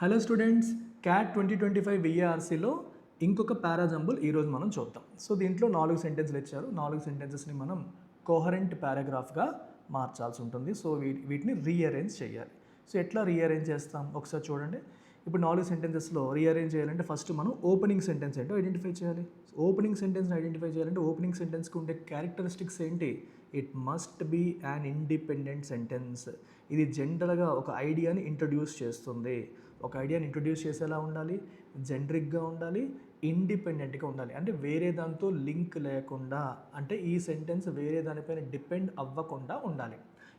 Hello students, cat 2025 విఏఆర్సీలో ఇంకొక parajumble ఈరోజు మనం చూద్దాం. సో దీంట్లో 4 సెంటెన్స్లు ఇచ్చారు. 4 సెంటెన్సెస్ని మనం కోహరెంట్ పారాగ్రాఫ్గా మార్చాల్సి ఉంటుంది. సో వీటిని రీఅరేంజ్ చేయాలి. సో ఎట్లా రీఅరేంజ్ చేస్తాం ఒకసారి చూడండి. ఇప్పుడు 4 సెంటెన్సెస్లో రీఅరేంజ్ చేయాలంటే ఫస్ట్ మనం ఓపెనింగ్ సెంటెన్స్ ఏంటో ఐడెంటిఫై చేయాలి. ఓపెనింగ్ సెంటెన్స్ని ఐడెంటిఫై చేయాలంటే ఓపెనింగ్ సెంటెన్స్కి ఉండే క్యారెక్టరిస్టిక్స్ ఏంటి? It must be an independent sentence. ఇది జనరల్గా ఒక ఐడియాని ఇంట్రడ్యూస్ చేస్తుంది. ఒక ఐడియాని ఇంట్రడ్యూస్ చేసేలా ఉండాలి, జనరిక్గా ఉండాలి, ఇండిపెండెంట్గా ఉండాలి. అంటే వేరే దాంతో లింక్ లేకుండా, అంటే ఈ సెంటెన్స్ వేరే దానిపైన డిపెండ్ అవ్వకుండా ఉండాలి.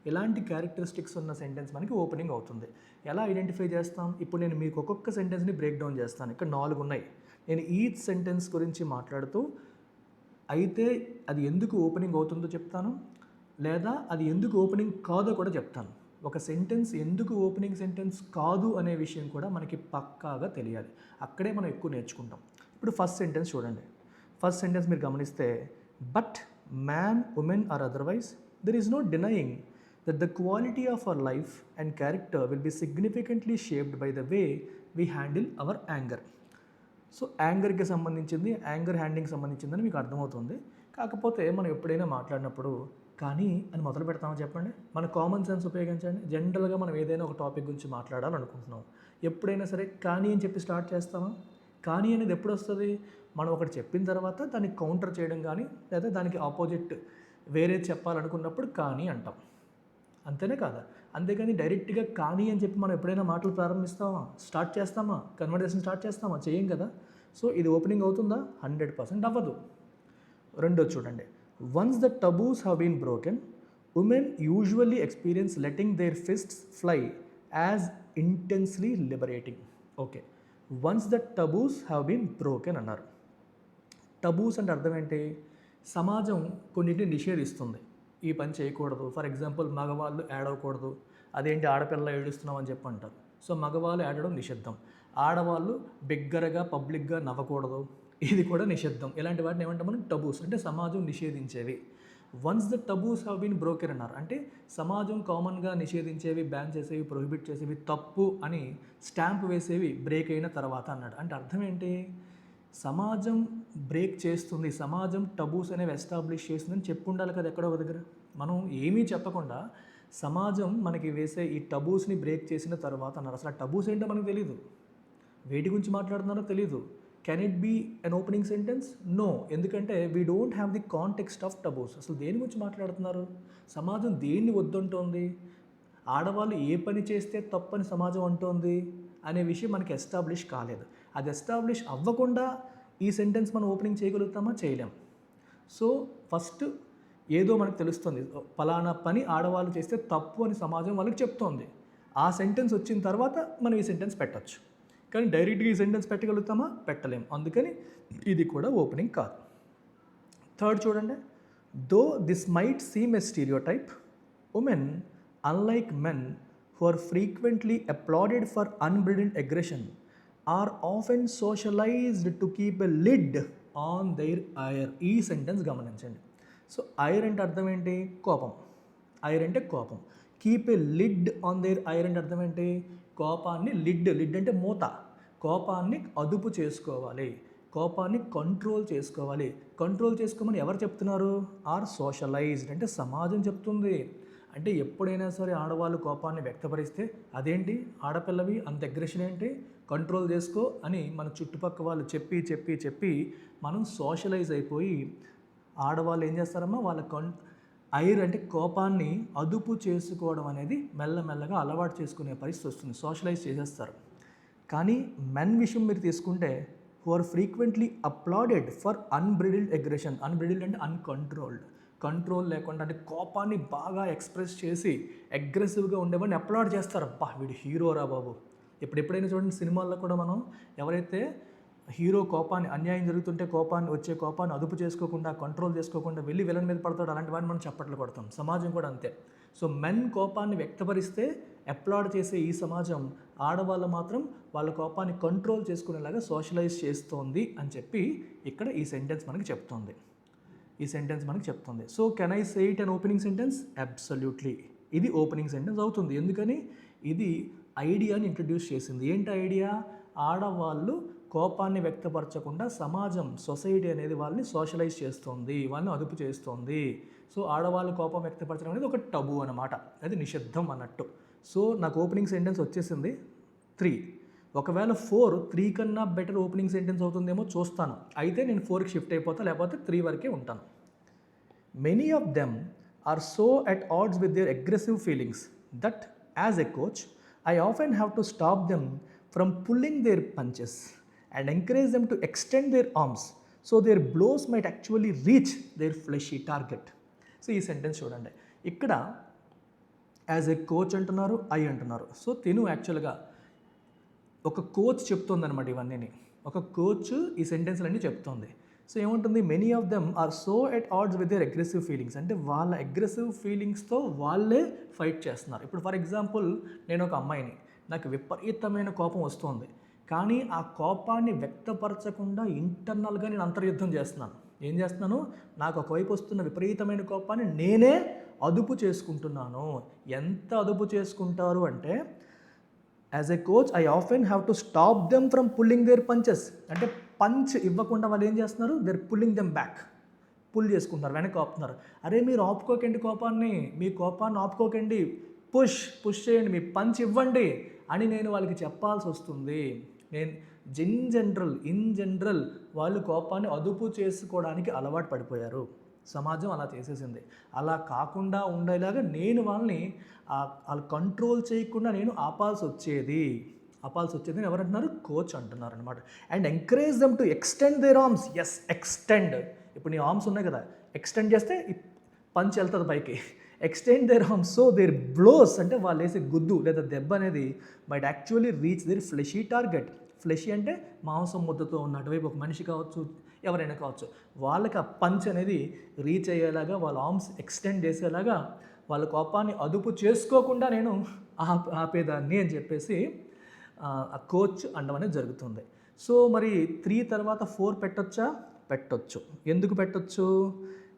ఇలాంటి క్యారెక్టరిస్టిక్స్ ఉన్న సెంటెన్స్ మనకి ఓపెనింగ్ అవుతుంది. ఎలా ఐడెంటిఫై చేస్తాం? ఇప్పుడు నేను మీకు ఒక్కొక్క సెంటెన్స్ని బ్రేక్ డౌన్ చేస్తాను. ఇక్కడ 4 ఉన్నాయి. నేను ఈచ్ సెంటెన్స్ గురించి మాట్లాడుతూ అయితే అది ఎందుకు ఓపెనింగ్ అవుతుందో చెప్తాను, లేదా అది ఎందుకు ఓపెనింగ్ కాదో కూడా చెప్తాను. ఒక సెంటెన్స్ ఎందుకు ఓపెనింగ్ సెంటెన్స్ కాదు అనే విషయం కూడా మనకి పక్కాగా తెలియాలి. అక్కడే మనం ఎక్కువ నేర్చుకుంటాం. ఇప్పుడు ఫస్ట్ సెంటెన్స్ చూడండి. ఫస్ట్ సెంటెన్స్ మీరు గమనిస్తే, but man, women or otherwise there is no denying that the quality of our life and character will be significantly shaped by the way we handle our anger. So యాంగర్కి సంబంధించింది, anger హ్యాండింగ్కి సంబంధించిందని మీకు అర్థమవుతుంది. కాకపోతే మనం ఎప్పుడైనా మాట్లాడినప్పుడు కానీ అని మొదలు పెడతామో చెప్పండి. మన కామన్ సెన్స్ ఉపయోగించండి. జనరల్గా మనం ఏదైనా ఒక టాపిక్ గురించి మాట్లాడాలనుకుంటున్నాం, ఎప్పుడైనా సరే కానీ అని చెప్పి స్టార్ట్ చేస్తామా? కానీ అనేది ఎప్పుడు వస్తుంది? మనం ఒకటి చెప్పిన తర్వాత దానికి కౌంటర్ చేయడం కానీ, లేదా దానికి ఆపోజిట్ వేరే చెప్పాలనుకున్నప్పుడు కానీ అంటాం. అంతేనే కాదా? అంతేగాని డైరెక్ట్గా కానీ అని చెప్పి మనం ఎప్పుడైనా మాటలు ప్రారంభిస్తామా, స్టార్ట్ చేస్తామా, కన్వర్జేషన్ స్టార్ట్ చేస్తామా? చేయం కదా. సో ఇది ఓపెనింగ్ అవుతుందా? 100% అవ్వదు. రెండోది చూడండి. Once the taboos have been broken, women usually experience letting their fists fly as intensely liberating. Okay, once the taboos have been broken అన్నారు. టబూస్ అంటే అర్థం ఏంటి? సమాజం కొన్నింటిని నిషేధిస్తుంది. ఈ పని చేయకూడదు. ఫర్ ఎగ్జాంపుల్, మగవాళ్ళు ఏడవకూడదు. అదేంటి ఆడపిల్ల ఏడుస్తున్నాం అని చెప్పి అంటారు. సో మగవాళ్ళు ఏడవడం నిషిద్ధం. ఆడవాళ్ళు బిగ్గరగా పబ్లిక్గా నవ్వకూడదు, ఇది కూడా నిషిద్ధం. ఇలాంటి వాటిని ఏమంటాం మనం? టబూస్. అంటే సమాజం నిషేధించేవి. Once the taboos have been broken అన్నారు. అంటే సమాజం కామన్గా నిషేధించేవి, బ్యాన్ చేసేవి, ప్రొహిబిట్ చేసేవి, తప్పు అని స్టాంప్ వేసేవి బ్రేక్ అయిన తర్వాత అన్నాడు. అంటే అర్థం ఏంటి? సమాజం బ్రేక్ చేస్తుంది, సమాజం టబూస్ అనేవి ఎస్టాబ్లిష్ చేస్తుందని చెప్పు ఉండాలి కదా ఎక్కడో ఒక దగ్గర. మనం ఏమీ చెప్పకుండా సమాజం మనకి వేసే ఈ టబూస్ని బ్రేక్ చేసిన తర్వాత అన్నారు. అసలు ఆ టబూస్ ఏంటో మనకు తెలియదు, వేటి గురించి మాట్లాడుతున్నారో తెలియదు. Can it be an opening sentence? No. ఎందుకంటే we don't have the context of taboos. అసలు దేని గురించి మాట్లాడుతున్నారు? సమాజం దేన్ని వద్దంటోంది? ఆడవాళ్ళు ఏ పని చేస్తే తప్పని సమాజం అంటోంది అనే విషయం మనకి ఎస్టాబ్లిష్ కాలేదు. అది ఎస్టాబ్లిష్ అవ్వకుండా ఈ సెంటెన్స్ మనం ఓపెనింగ్ చేయగలుగుతామా? చేయలేం. సో ఫస్ట్ ఏదో మనకు తెలుస్తుంది, ఫలానా పని ఆడవాళ్ళు చేస్తే తప్పు అని సమాజం వాళ్ళకి చెప్తోంది. ఆ సెంటెన్స్ వచ్చిన తర్వాత మనం ఈ సెంటెన్స్ పెట్టచ్చు. కానీ డైరెక్ట్గా ఈ సెంటెన్స్ పెట్టగలుగుతామా? పెట్టలేం. అందుకని ఇది కూడా ఓపెనింగ్ కాదు. థర్డ్ చూడండి. Though this might seem a stereotype, women unlike men who are frequently applauded for unbridled aggression are often socialized to keep a lid on their ire. ఈ సెంటెన్స్ గమనించండి. సో ఐర్ అంటే అర్థం ఏంటి? కోపం. Ire అంటే కోపం. Keep a lid on their ire అంటే అర్థం ఏంటి? కోపాన్ని లిడ్ అంటే మూత. కోపాన్ని అదుపు చేసుకోవాలి, కోపాన్ని కంట్రోల్ చేసుకోవాలి. కంట్రోల్ చేసుకోమని ఎవరు చెప్తున్నారు? ఆర్ సోషలైజ్డ్ అంటే సమాజం చెప్తుంది. అంటే ఎప్పుడైనా సరే ఆడవాళ్ళు కోపాన్ని వ్యక్తపరిస్తే అదేంటి ఆడపిల్లవి అంత అగ్రెషన్ ఏంటి, కంట్రోల్ చేసుకో అని మన చుట్టుపక్కల వాళ్ళు చెప్పి మనం సోషలైజ్ అయిపోయి ఆడవాళ్ళు ఏం చేస్తారమ్మా, వాళ్ళ ఐర్ అంటే కోపాన్ని అదుపు చేసుకోవడం అనేది మెల్లమెల్లగా అలవాటు చేసుకునే పరిస్థితి వస్తుంది. సోషలైజ్ చేసేస్తారు. కానీ మెన్ విషయం మీరు తీసుకుంటే, who are frequently applauded for unbridled aggression. Unbridled అంటే అన్కంట్రోల్డ్, కంట్రోల్ లేకుండా, అంటే కోపాన్ని బాగా ఎక్స్ప్రెస్ చేసి అగ్రెసివ్గా ఉండేవాడిని అప్లాడ్ చేస్తారు. అబ్బా వీడు హీరోరా బాబు. ఎప్పుడైనా చూడండి సినిమాల్లో కూడా మనం ఎవరైతే హీరో కోపాన్ని, అన్యాయం జరుగుతుంటే వచ్చే కోపాన్ని అదుపు చేసుకోకుండా, కంట్రోల్ చేసుకోకుండా వెళ్ళి విలన్ మీద పడతాడు, అలాంటి వాడిని మనం చప్పట్లు కొడతాం. సమాజం కూడా అంతే. సో మెన్ కోపాన్ని వ్యక్తపరిస్తే అప్లాడ్ చేసే ఈ సమాజం ఆడవాళ్ళు మాత్రం వాళ్ళ కోపాన్ని కంట్రోల్ చేసుకునేలాగా సోషలైజ్ చేస్తోంది అని చెప్పి ఇక్కడ ఈ సెంటెన్స్ మనకి చెప్తోంది. So can I say it an opening sentence? Absolutely. ఇది ఓపెనింగ్ సెంటెన్స్ అవుతుంది. ఎందుకని? ఇది ఐడియాని ఇంట్రడ్యూస్ చేసింది. ఏంటి ఐడియా? ఆడవాళ్ళు కోపాన్ని వ్యక్తపరచకుండా సమాజం, సొసైటీ అనేది వాళ్ళని సోషలైజ్ చేస్తుంది, వాళ్ళని అదుపు చేస్తుంది. సో ఆడవాళ్ళు కోపం వ్యక్తపరచడం అనేది ఒక టబు అనమాట, అది నిషిద్ధం అన్నట్టు. సో నాకు ఓపెనింగ్ సెంటెన్స్ వచ్చేసింది 3. ఒకవేళ 3 కన్నా బెటర్ ఓపెనింగ్ సెంటెన్స్ అవుతుందేమో చూస్తాను. అయితే నేను 4కి షిఫ్ట్ అయిపోతా, లేకపోతే 3 వరకే ఉంటాను. Many of them are so at odds with their aggressive feelings that as a coach, I often have to stop them from pulling their punches and encourage them to extend their arms so their blows might actually reach their fleshy target. So ఈ sentence చూడండి, ఇక్కడ as a coach అంటున్నారు, I అంటున్నారు. So తిను యాక్చువల్గా ఒక coach చెప్తుందనమాట ఇవన్నీ. ఒక కోచ్ ఈ సెంటెన్స్లన్నీ చెప్తోంది. సో ఏముంటుంది? Many of them are so at odds with their aggressive feelings. అంటే వాళ్ళ అగ్రెసివ్ ఫీలింగ్స్తో వాళ్ళే ఫైట్ చేస్తున్నారు. ఇప్పుడు ఫర్ ఎగ్జాంపుల్, నేను ఒక అమ్మాయిని, నాకు విపరీతమైన కోపం వస్తుంది, కానీ ఆ కోపాన్ని వ్యక్తపరచకుండా ఇంటర్నల్గా నేను అంతర్యుద్ధం చేస్తున్నాను. ఏం చేస్తున్నాను? నాకు ఒకవైపు వస్తున్న విపరీతమైన కోపాన్ని నేనే అదుపు చేసుకుంటున్నాను. ఎంత అదుపు చేసుకుంటారు అంటే, as a coach I often have to stop them from pulling their punches. అంటే పంచ్ ఇవ్వకుండా వాళ్ళు ఏం చేస్తున్నారు? They're pulling them back, pull చేసుకుంటున్నారు, వెనక్కి ఆపుతున్నారు. అరే మీరు ఆపుకోకండి కోపాన్ని, మీ కోపాన్ని ఆపుకోకండి, పుష్ చేయండి, మీ పంచ్ ఇవ్వండి అని నేను వాళ్ళకి చెప్పాల్సి వస్తుంది. నేను ఇన్ జనరల్ వాళ్ళు కోపాన్ని అదుపు చేసుకోవడానికి అలవాటు పడిపోయారు. సమాజం అలా చేసేసింది. అలా కాకుండా ఉండేలాగా నేను వాళ్ళని వాళ్ళు కంట్రోల్ చేయకుండా నేను ఆపాల్సి వచ్చేది ఎవరంటున్నారు? కోచ్ అంటున్నారు అనమాట. And encourage them to extend their arms. Yes, extend. ఇప్పుడు నీ ఆర్మ్స్ ఉన్నాయి కదా, ఎక్స్టెండ్ చేస్తే పంచ్ వెళ్తుంది పైకి. Extend their arms so their blows, అంటే వాళ్ళు వేసే గుద్దు లేదా దెబ్బ అనేది might actually reach their fleshy target. Fleshy అంటే మాంసం ముద్దతో ఉన్న అటువైపు ఒక మనిషి కావచ్చు, ఎవరైనా కావచ్చు, వాళ్ళకి ఆ పంచ్ అనేది రీచ్ అయ్యేలాగా, వాళ్ళ ఆర్మ్స్ ఎక్స్టెండ్ చేసేలాగా, వాళ్ళ కోపాన్ని అదుపు చేసుకోకుండా నేను ఆపేదాన్ని అని చెప్పేసి ఆ కోచ్ అనడం అనేది జరుగుతుంది. సో మరి 3 తర్వాత 4 పెట్టొచ్చా? పెట్టొచ్చు. ఎందుకు పెట్టొచ్చు?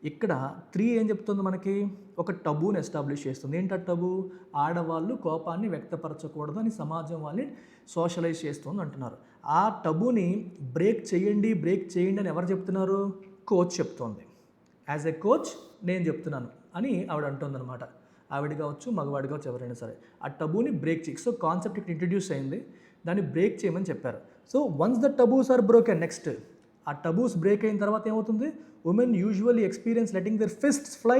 ఇక్కడ 3 ఏం చెప్తుంది మనకి? ఒక టబూని ఎస్టాబ్లిష్ చేస్తుంది. ఏంటి ఆ టబు? ఆడవాళ్ళు కోపాన్ని వ్యక్తపరచకూడదు అని సమాజం వాళ్ళని సోషలైజ్ చేస్తుంది అంటున్నారు. ఆ టబుని బ్రేక్ చేయండి అని ఎవరు చెప్తున్నారు? కోచ్ చెప్తోంది. యాజ్ ఎ కోచ్ నేను చెప్తున్నాను అని ఆవిడ అంటుందన్నమాట. ఆవిడ కావచ్చు, మగవాడి కావచ్చు, ఎవరైనా సరే ఆ టబూని బ్రేక్ చేయి. సో కాన్సెప్ట్ ఇక్కడ ఇంట్రడ్యూస్ అయింది, దాన్ని బ్రేక్ చేయమని చెప్పారు. So once the taboos are broken, next ఆ టబూస్ బ్రేక్ అయిన తర్వాత ఏమవుతుంది? Women usually experience letting their fists fly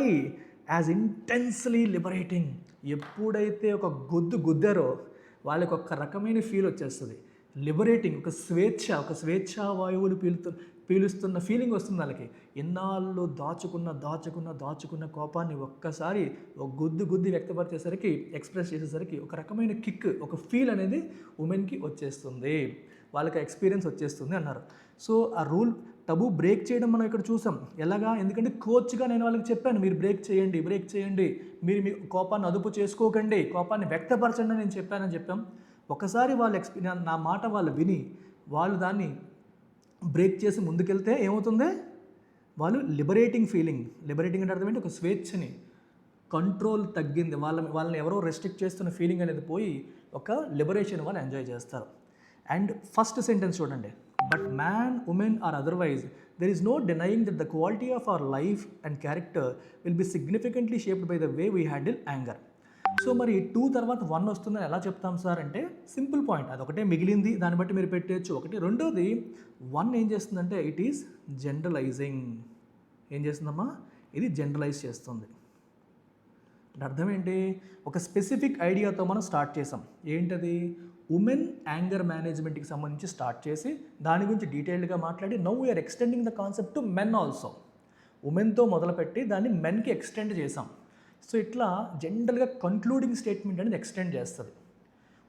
as intensely liberating. ఎప్పుడైతే ఒక గుద్దారో వాళ్ళకి ఒక రకమైన ఫీల్ వచ్చేస్తుంది, లిబరేటింగ్, ఒక స్వేచ్ఛా వాయువులు పీలుస్తున్న ఫీలింగ్ వస్తుంది వాళ్ళకి. ఎన్నాళ్ళు దాచుకున్న కోపాన్ని ఒక్కసారి ఒక గుద్ది వ్యక్తపరిచేసరికి, ఎక్స్ప్రెస్ చేసేసరికి ఒక రకమైన కిక్, ఒక ఫీల్ అనేది ఉమెన్కి వచ్చేస్తుంది, వాళ్ళకి ఎక్స్పీరియన్స్ వచ్చేస్తుంది అన్నారు. సో ఆ రూల్ టబు బ్రేక్ చేయడం మనం ఇక్కడ చూసాం. ఎలాగా? ఎందుకంటే కోచ్గా నేను వాళ్ళకి చెప్పాను, మీరు బ్రేక్ చేయండి, మీరు మీ కోపాన్ని అదుపు చేసుకోకండి, కోపాన్ని వ్యక్తపరచండి నేను చెప్పాం. ఒకసారి వాళ్ళ నా మాట వాళ్ళు విని వాళ్ళు దాన్ని బ్రేక్ చేసి ముందుకెళ్తే ఏమవుతుంది? వాళ్ళు లిబరేటింగ్ అంటే అర్థం ఏంటి? ఒక స్వేచ్ఛని, కంట్రోల్ తగ్గింది, వాళ్ళని ఎవరో రెస్ట్రిక్ట్ చేస్తున్న ఫీలింగ్ అనేది పోయి ఒక లిబరేషన్ వాళ్ళు ఎంజాయ్ చేస్తారు. అండ్ ఫస్ట్ సెంటెన్స్ చూడండి, but man, women or otherwise there is no denying that the quality of our life and character will be significantly shaped by the way we handle anger. So మరి 2 తర్వాత 1 వస్తుందని ఎలా చెప్తాం sir అంటే, simple point, అదొకటే మిగిలింది, దాన్ని బట్టి మీరు పెట్టేయచ్చు ఒకటి. రెండోది 1 ఏం చేస్తుందంటే ఇట్ ఈస్ జనరలైజింగ్. ఏం చేస్తుందమ్మా? ఇది జనరలైజ్ చేస్తుంది. అంటే అర్థం ఏంటి? ఒక స్పెసిఫిక్ ఐడియాతో మనం స్టార్ట్ చేసాం. ఏంటది? ఉమెన్ యాంగర్ మేనేజ్మెంట్కి సంబంధించి స్టార్ట్ చేసి దాని గురించి డీటెయిల్డ్గా మాట్లాడి now we are extending the concept to men also. ఉమెన్తో మొదలుపెట్టి దాన్ని మెన్కి ఎక్స్టెండ్ చేసాం. సో ఇట్లా జనరల్గా కంక్లూడింగ్ స్టేట్మెంట్ అనేది ఎక్స్టెండ్ చేస్తుంది.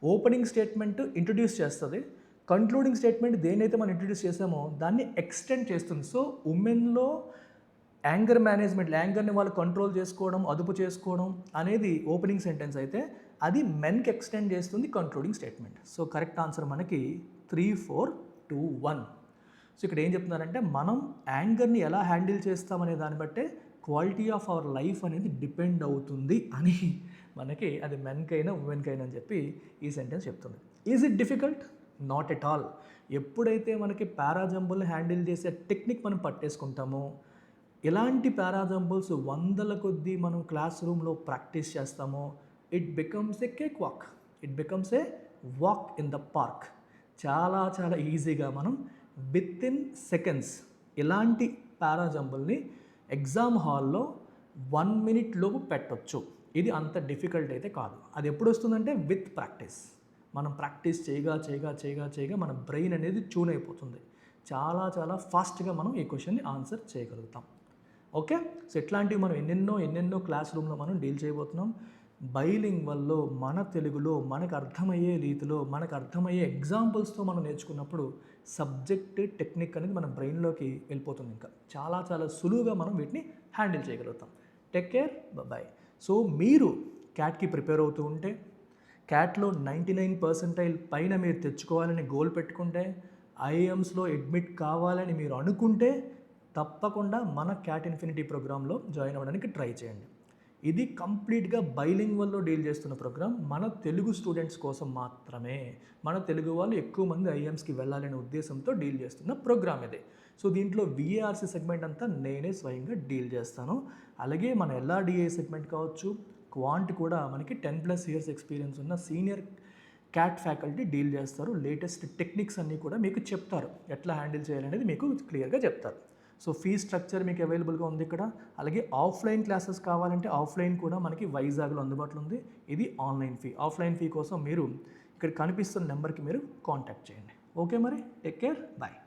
ఓపెనింగ్ స్టేట్మెంట్ ఇంట్రడ్యూస్ చేస్తుంది, కంక్లూడింగ్ స్టేట్మెంట్ దేనైతే మనం ఇంట్రడ్యూస్ చేసామో దాన్ని ఎక్స్టెండ్ చేస్తుంది. సో ఉమెన్లో యాంగర్ మేనేజ్మెంట్, యాంగర్ని వాళ్ళు కంట్రోల్ చేసుకోవడం, అదుపు చేసుకోవడం అనేది ఓపెనింగ్ సెంటెన్స్ అయితే, అది మెన్కి ఎక్స్టెండ్ చేస్తుంది concluding statement. So correct answer మనకి 3, 4, 2, 1. సో ఇక్కడ ఏం చెప్తున్నారంటే, మనం యాంగర్ని ఎలా హ్యాండిల్ చేస్తామనే దాన్ని బట్టే క్వాలిటీ ఆఫ్ అవర్ లైఫ్ అనేది డిపెండ్ అవుతుంది అని మనకి అది మెన్కైనా ఉమెన్కైనా అని చెప్పి ఈ సెంటెన్స్ చెప్తుంది. Is it difficult? Not at all. ఎప్పుడైతే మనకి పారాజంబుల్ని హ్యాండిల్ చేసే టెక్నిక్ మనం పట్టేసుకుంటామో, ఎలాంటి పారాజంబుల్స్ వందల కొద్దీ మనం క్లాస్ రూమ్లో ప్రాక్టీస్ చేస్తామో, it becomes a cake walk, it becomes a walk in the park. చాలా చాలా ఈజీగా మనం విత్ ఇన్ సెకండ్స్ ఇలాంటి పారాజంబుల్ని ఎగ్జామ్ హాల్లో 1 minute లోపు పెట్టొచ్చు. ఇది అంత డిఫికల్ట్ అయితే కాదు. అది ఎప్పుడు వస్తుందంటే విత్ ప్రాక్టీస్. మనం ప్రాక్టీస్ చేయగా మన బ్రెయిన్ అనేది ట్యూన్ అయిపోతుంది. చాలా చాలా ఫాస్ట్గా మనం ఈ క్వశ్చన్ని ఆన్సర్ చేయగలుగుతాం. ఓకే, సో ఇట్లాంటివి మనం ఎన్నెన్నో క్లాస్ రూమ్లో మనం డీల్ చేయబోతున్నాం. బైలింగ్వల్లో మన తెలుగులో మనకు అర్థమయ్యే రీతిలో మనకు అర్థమయ్యే ఎగ్జాంపుల్స్తో మనం నేర్చుకున్నప్పుడు సబ్జెక్ట్ టెక్నిక్ అనేది మన బ్రెయిన్లోకి వెళ్ళిపోతుంది. ఇంకా చాలా చాలా సులువుగా మనం వీటిని హ్యాండిల్ చేయగలుగుతాం. Take care, bye. సో మీరు క్యాట్కి ప్రిపేర్ అవుతూ ఉంటే, క్యాట్లో 99% పైన మీరు తెచ్చుకోవాలని గోల్ పెట్టుకుంటే, ఐఐఎమ్స్లో అడ్మిట్ కావాలని మీరు అనుకుంటే తప్పకుండా మన క్యాట్ ఇన్ఫినిటీ ప్రోగ్రాంలో జాయిన్ అవ్వడానికి ట్రై చేయండి. ఇది కంప్లీట్గా బైలింగ్వల్లో డీల్ చేస్తున్న ప్రోగ్రామ్. మన తెలుగు స్టూడెంట్స్ కోసం మాత్రమే. మన తెలుగు వాళ్ళు ఎక్కువ మంది ఐఐఎమ్స్కి వెళ్ళాలనే ఉద్దేశంతో డీల్ చేస్తున్న ప్రోగ్రామ్ ఇది. సో దీంట్లో విఏఆర్సీ సెగ్మెంట్ అంతా నేనే స్వయంగా డీల్ చేస్తాను. అలాగే మన ఎల్ఆర్డిఏ సెగ్మెంట్ కావచ్చు, క్వాంట్ కూడా మనకి 10+ years ఎక్స్పీరియన్స్ ఉన్న సీనియర్ క్యాట్ ఫ్యాకల్టీ డీల్ చేస్తారు. లేటెస్ట్ టెక్నిక్స్ అన్నీ కూడా మీకు చెప్తారు. ఎట్లా హ్యాండిల్ చేయాలనేది మీకు క్లియర్గా చెప్తారు. సో ఫీ స్ట్రక్చర్ మీకు అవైలబుల్గా ఉంది ఇక్కడ. అలాగే ఆఫ్లైన్ క్లాసెస్ కావాలంటే ఆఫ్లైన్ కూడా మనకి వైజాగ్లో అందుబాటులో ఉంది. ఇది ఆన్లైన్ ఫీ. ఆఫ్లైన్ ఫీ కోసం మీరు ఇక్కడ కనిపిస్తున్న నెంబర్కి మీరు కాంటాక్ట్ చేయండి. ఓకే, మరి టేక్ కేర్, బాయ్.